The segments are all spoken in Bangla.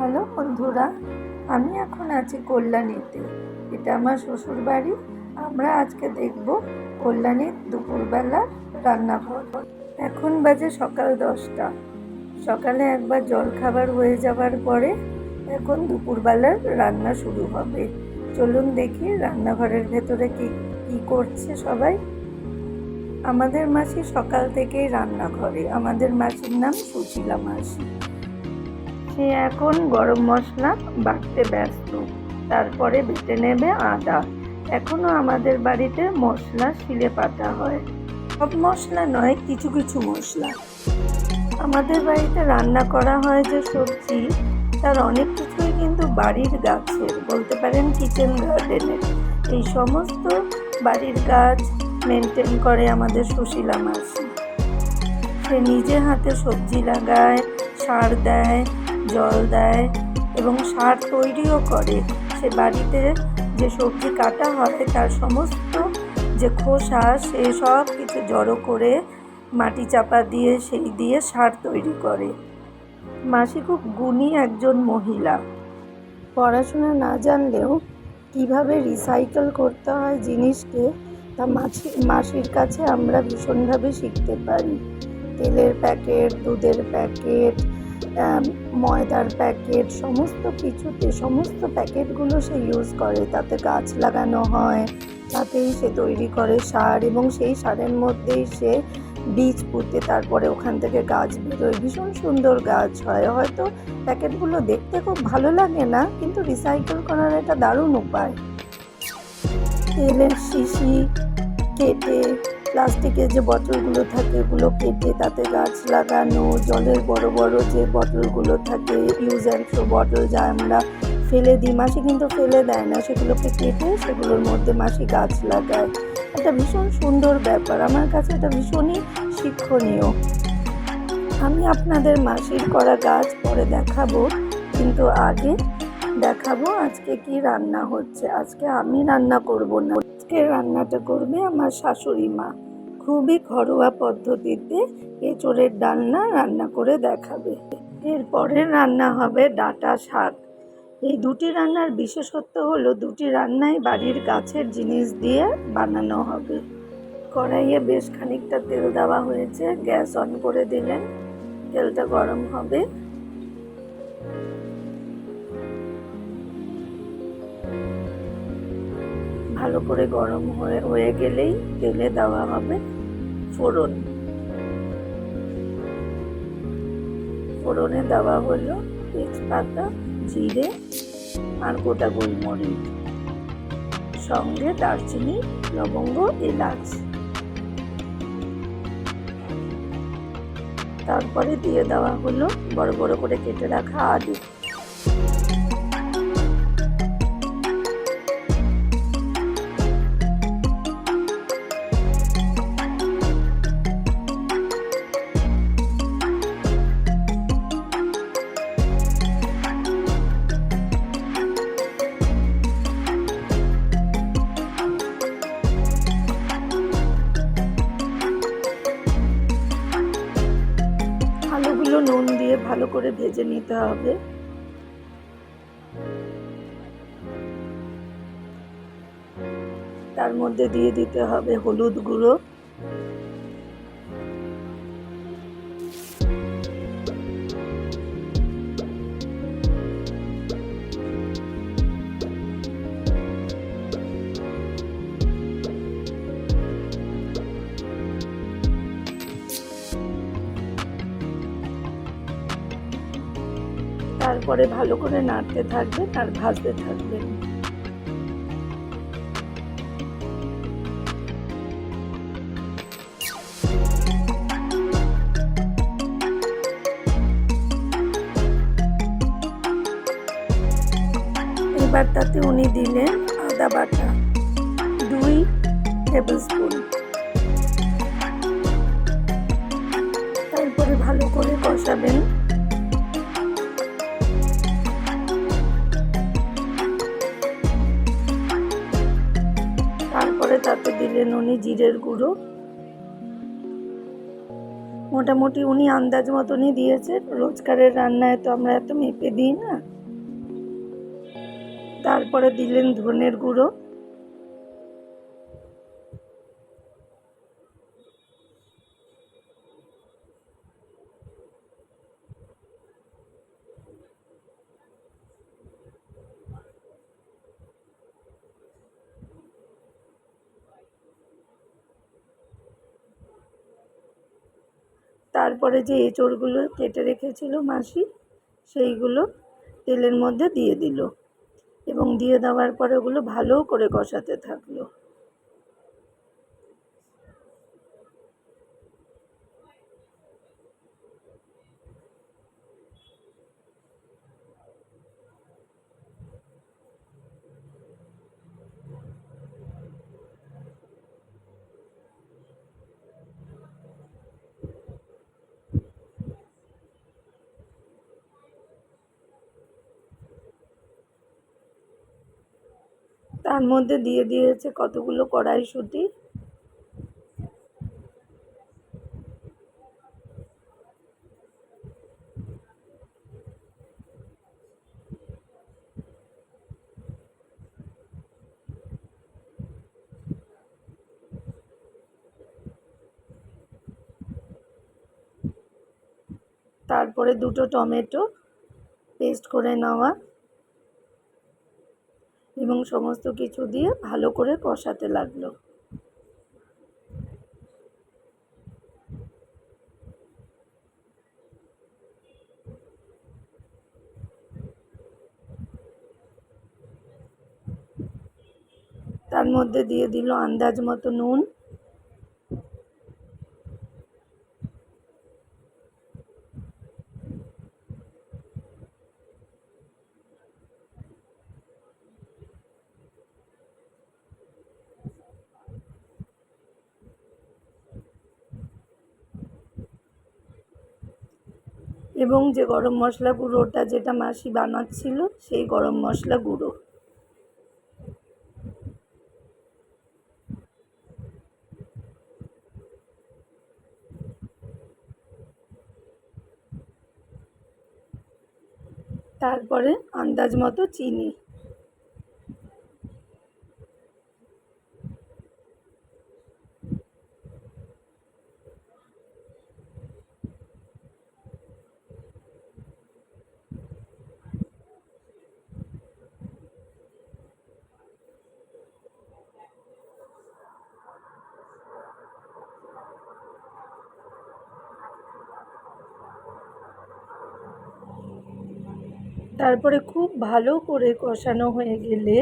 হ্যালো বন্ধুরা, আমি এখন আছি কল্যাণীতে। এটা আমার শ্বশুর বাড়ি। আমরা আজকে দেখব কল্যাণীর দুপুরবেলার রান্নাঘর। এখন বাজে সকাল 10টা। সকালে একবার জলখাবার হয়ে যাওয়ার পরে এখন দুপুরবেলার রান্না শুরু হবে। চলুন দেখি রান্নাঘরের ভেতরে কি করছে সবাই। আমাদের মাসি সকাল থেকেই রান্নাঘরে। আমাদের মাসির নাম সুশীলা মাসি। সে এখন গরম মশলা বাটতে ব্যস্ত, তারপরে বেটে নেবে আদা। এখনো আমাদের বাড়িতে মশলা শিলে পাতা হয়, সব মশলা নয়, কিছু কিছু মশলা। আমাদের বাড়িতে রান্না করা হয় যে সবজি, তার অনেক কিছুই কিন্তু বাড়ির গাছের, বলতে পারেন কিচেন গার্ডেনের। এই সমস্ত বাড়ির গাছ মেনটেন করে আমাদের সুশীলা মাসি। সে নিজে হাতে সবজি লাগায়, সার দেয়, জল দেয় এবং সার তৈরিও করে। সে বাড়িতে যে সবজি কাটা হয় তার সমস্ত যে খোসা, সে সব কিছু জড়ো করে মাটি চাপা দিয়ে সেই দিয়ে সার তৈরি করে। মাসি খুব গুণী একজন মহিলা। পড়াশোনা না জানলেও কিভাবে রিসাইকেল করতে হয় জিনিসকে, তা মাসির কাছে আমরা ভীষণভাবে শিখতে পারি। তেলের প্যাকেট, দুধের প্যাকেট, ময়দার প্যাকেট, সমস্ত কিছুতে সমস্ত প্যাকেটগুলো সে ইউজ করে। তাতে গাছ লাগানো হয়, তাতেই সে তৈরি করে সার এবং সেই সারের মধ্যেই সে বীজ পুঁতে তারপরে ওখান থেকে গাছ বেরোয়। ভীষণ সুন্দর গাছ হয়। হয়তো প্যাকেটগুলো দেখতে খুব ভালো লাগে না, কিন্তু রিসাইকেল করার একটা দারুণ উপায়। তেলের শিশি কেটে, প্লাস্টিকের যে বটলগুলো থাকে ওগুলো কেটে তাতে গাছ লাগানো, জলের বড় বড় যে বটলগুলো থাকে, ইউজ অ্যান্ড থ্রো বটল, যা আমরা ফেলে দিই, মাসি কিন্তু ফেলে দেয় না, সেগুলোকে কেটে সেগুলোর মধ্যে মাসি গাছ লাগায়। এটা ভীষণ সুন্দর ব্যাপার, আমার কাছে এটা ভীষণই শিক্ষণীয়। আমি আপনাদের মাসির করা গাছ পরে দেখাবো, কিন্তু আগে দেখাবো আজকে কি রান্না হচ্ছে। আজকে আমি রান্না করব না, আজকে রান্নাটা করবে আমার শাশুড়ি মা। খুবই ঘরোয়া পদ্ধতিতে এঁচোড়ের ডালনা রান্না করে দেখাবে। এরপরে রান্না হবে ডাঁটা শাক। এই দুটি রান্নার বিশেষত্ব হলো দুটি রান্নাই বাড়ির গাছের জিনিস দিয়ে বানানো হবে। কড়াইয়ে বেশ খানিকটা তেল দেওয়া হয়েছে, গ্যাস অন করে দিলেন, তেলটা গরম হবে। ভালো করে গরম হয়ে গেলেই তেলে দেওয়া হবে ফোড়ন। ফোড়নে দেওয়া হলো তেজপাতা, জিরে আর গোটা গোলমরিচ, সঙ্গে দারচিনি, লবঙ্গ, এলাচ। তারপরে দিয়ে দেওয়া হলো বড় বড় করে কেটে রাখা আলু। আলুগুলো নুন দিয়ে ভালো করে ভেজে নিতে হবে। তার মধ্যে দিয়ে দিতে হবে হলুদ গুঁড়ো, তারপরে ভালো করে নাড়তে থাকবেন আর ভাজতে থাকবেন। এবার তাতে উনি দিলেন আদা বাটা 2 টেবিল স্পুন। তারপরে ভালো করে কষাবেন। তারপরে তাতে দিলেন উনি জিরের গুঁড়ো। মোটামুটি উনি আন্দাজ মতনই দিয়েছেন, রোজকারের রান্নায় তো আমরা এত মেপে দিই না, তারপরে দিলেন ধনের গুঁড়ো, তারপরে যে এঁচড়গুলো কেটে রেখেছিল মাসি সেইগুলো তেলের মধ্যে দিয়ে দিল এবং দিয়ে দেওয়ার পরে ওগুলো ভালো করে কষাতে থাকলো। তার মধ্যে দিয়ে দিয়েছে কতগুলো কড়াইশুঁটি, তারপরে দুটো টমেটো পেস্ট করে নেওয়া এবং সমস্ত কিছু দিয়ে ভালো করে কষাতে লাগলো। তার মধ্যে দিয়ে দিল আন্দাজ মতো নুন, এবং যে গরম মশলা গুঁড়োটা যেটা মাসি বানাচ্ছিল সেই গরম মশলা গুঁড়ো। তারপরে আন্দাজ মতো চিনি, তারপরে খুব ভালো করে কষানো হয়ে গেলে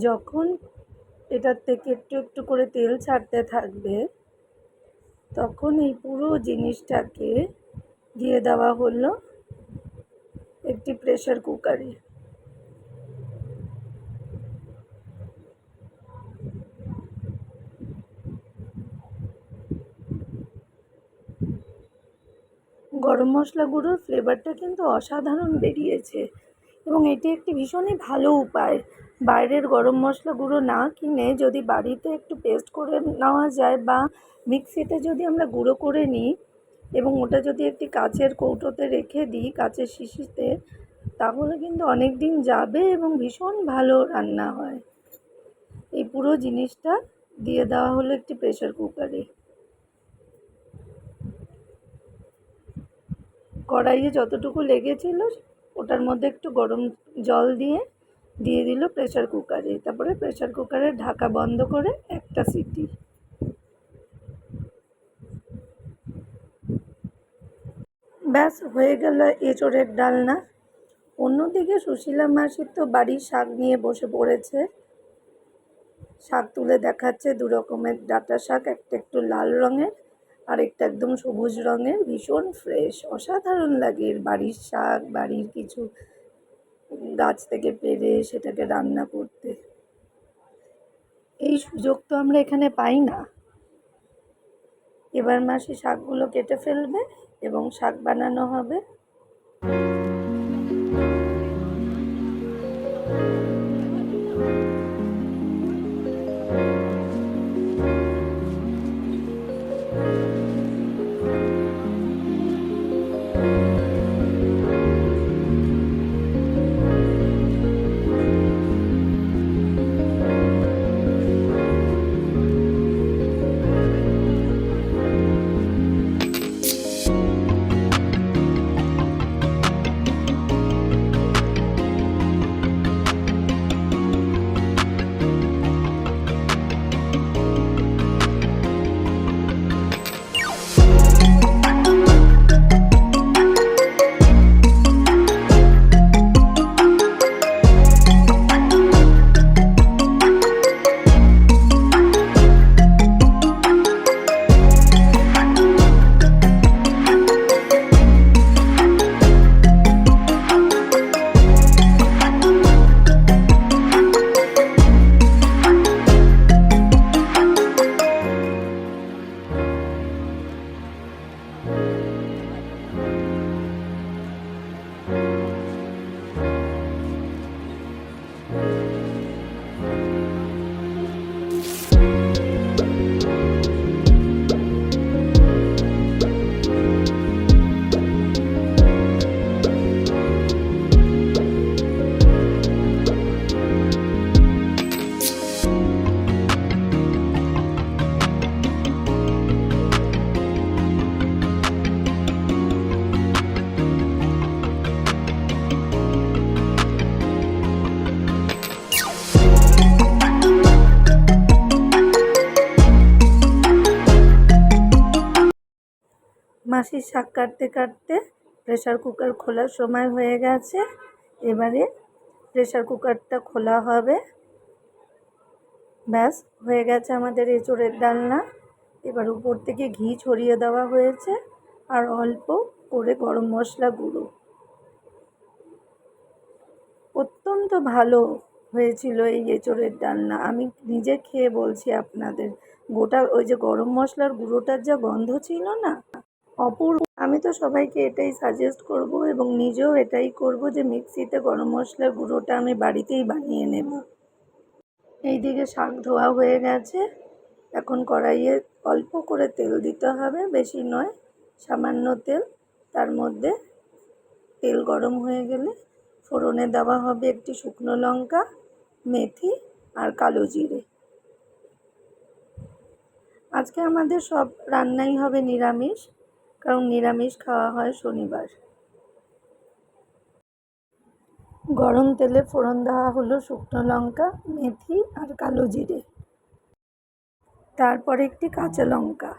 যখন এটার থেকে একটু একটু করে তেল ছাড়তে থাকবে তখন এই পুরো জিনিসটাকে দিয়ে দেওয়া হলো একটি প্রেসার কুকারে। গরম মশলা গুঁড়োর ফ্লেভারটা কিন্তু অসাধারণ বেরিয়েছে এবং এটি একটি ভীষণই ভালো উপায়। বাইরের গরম মশলা গুঁড়ো না কিনে যদি বাড়িতে একটু পেস্ট করে নেওয়া যায় বা মিক্সিতে যদি আমরা গুঁড়ো করে নিই এবং ওটা যদি একটি কাচের কৌটোতে রেখে দিই, কাচের শিশিতে, তাহলে কিন্তু অনেক দিন যাবে এবং ভীষণ ভালো রান্না হয়। এই পুরো জিনিসটা দিয়ে দেওয়া হলো একটি প্রেসার কুকারে। কড়াইয়ে যতটুকু লেগেছিল ওটার মধ্যে একটু গরম জল দিয়ে দিল প্রেসার কুকারে। তারপরে প্রেসার কুকারের ঢাকা বন্ধ করে একটা সিটি। ব্যাস হয়ে গেল এঁচোড়ের ডালনা। অন্যদিকে সুশীলা মাসি তো বাড়ির শাক নিয়ে বসে পড়েছে। শাক তুলে দেখাচ্ছে, দু রকমের ডাঁটা শাক, একটা একটু লাল রঙের আর একটা একদম সবুজ রঙের, ভীষণ ফ্রেশ, অসাধারণ লাগে। এর বাড়ির শাক, বাড়ির কিছু গাছ থেকে পেড়ে সেটাকে রান্না করতে, এই সুযোগ তো আমরা এখানে পাই না। এবার মাসি শাকগুলো কেটে ফেলবে এবং শাক বানানো হবে। মাসির শাক কাটতে কাটতে প্রেসার কুকার খোলার সময় হয়ে গেছে। এবারে প্রেসার কুকারটা খোলা হবে। ব্যাস হয়ে গেছে আমাদের এঁচোড়ের ডালনা। এবার উপর থেকে ঘি ছড়িয়ে দেওয়া হয়েছে আর অল্প করে গরম মশলা গুঁড়ো। অত্যন্ত ভালো হয়েছিল এই এঁচোড়ের ডালনা। আমি নিজে খেয়ে বলছি আপনাদের, গোটা ওই যে গরম মশলার গুঁড়োটার যা গন্ধ ছিল না, অপূর্ব। আমি তো সবাইকে এটাই সাজেস্ট করব এবং নিজেও এটাই করব যে মিক্সিতে গরম মশলার গুঁড়োটা আমি বাড়িতেই বানিয়ে নেব। এইদিকে শাক ধোয়া হয়ে গেছে। এখন কড়াইয়ে অল্প করে তেল দিতে হবে, বেশি নয়, সামান্য তেল। তার মধ্যে তেল গরম হয়ে গেলে ফোড়নে দেওয়া হবে একটি শুকনো লঙ্কা, মেথি আর কালো জিরে। আজকে আমাদের সব রান্নাই হবে নিরামিষ, কারণ নিরামিষ খাওয়া হয় শনিবার। গরম তেলে ফোড়ন দেওয়া হলো শুকনো লঙ্কা, মেথি আর কালো জিরে, তারপরে একটি কাঁচা লঙ্কা।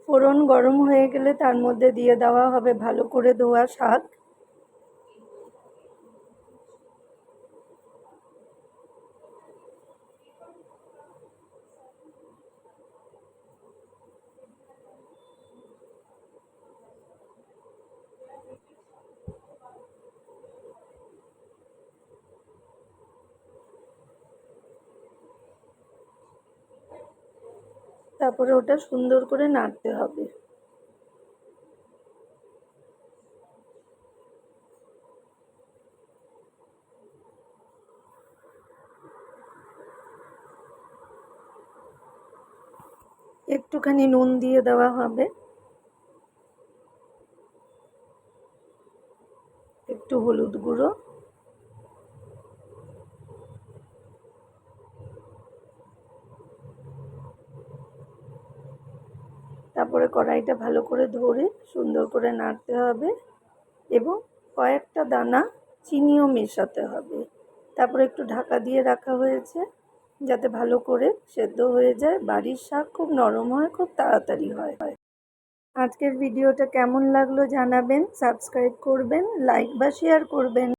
ফোড়ন গরম হয়ে গেলে তার মধ্যে দিয়ে দেওয়া হবে ভালো করে ধোয়া শাক। তারপরে ওটা সুন্দর করে নাড়তে হবে। একটুখানি নুন দিয়ে দেওয়া হবে, একটু হলুদ গুঁড়ো, তারপরে কড়াইটা ভালো করে ধরে সুন্দর করে নাড়তে হবে এবং কয়েকটা দানা চিনিও মেশাতে হবে। তারপরে একটু ঢাকা দিয়ে রাখা হয়েছে যাতে ভালো করে সেদ্ধ হয়ে যায়। বাড়ির শাক খুব নরম হয়, খুব তাড়াতাড়ি হয়। আজকের ভিডিওটা কেমন লাগলো জানাবেন, সাবস্ক্রাইব করবেন, লাইক বা শেয়ার করবেন।